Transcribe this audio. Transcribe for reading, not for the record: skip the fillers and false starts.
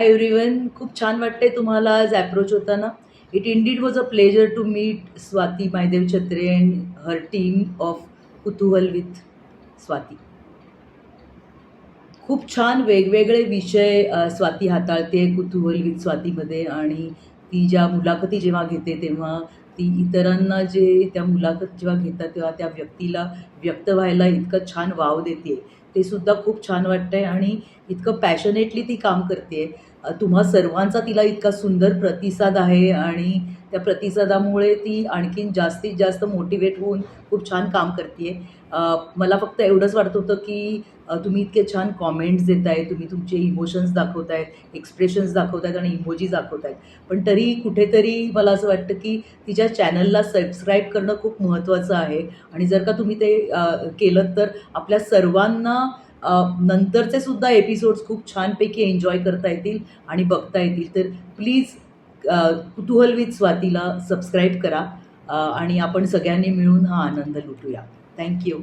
Hi everyone. खूप छान वाटतंय तुम्हाला आज अप्रोच होताना. It indeed was a pleasure to meet Swati Maydeo Chhatre and her team of Kutuhal with Swati. खूप छान वेगवेगळे विषय स्वाती हाताळते कुतूहल विथ स्वातीमध्ये. आणि ती ज्या मुलाखती जेव्हा घेते तेव्हा ती इतरांना जे त्या मुलाखत जेव्हा घेतात तेव्हा त्या व्यक्तीला व्यक्त व्हायला इतकं छान वाव देते, ते सुद्धा खूप छान वाटतंय. आणि इतकं पॅशनेटली ती काम करते. तुम्हा सर्वांचा तिला इतका सुंदर प्रतिसाद आहे आणि त्या प्रतिसादामुळे ती आणखीन जास्तीत जास्त मोटिवेट होऊन खूप छान काम करते. मला फक्त एवढंच वाटत होतं की तुम्ही इतके छान कॉमेंट्स देताय, तुम्ही तुमचे इमोशन्स दाखवतायत, एक्सप्रेशन्स दाखवतायत आणि इमोजी दाखवतायत. पण तरी कुठेतरी मला असं वाटतं की तिच्या चॅनलला सबस्क्राईब करणं खूप महत्त्वाचं आहे. आणि जर का तुम्ही ते केलंत तर आपल्या सर्वांना नंतरचे सुद्धा एपिसोड्स खूप छानपैकी एन्जॉय करता येतील आणि बघता येतील. तर प्लीज कुतूहल विथ स्वातीला सबस्क्राईब करा आणि आपण सगळ्यांनी मिळून हा आनंद लुटूया. Thank you.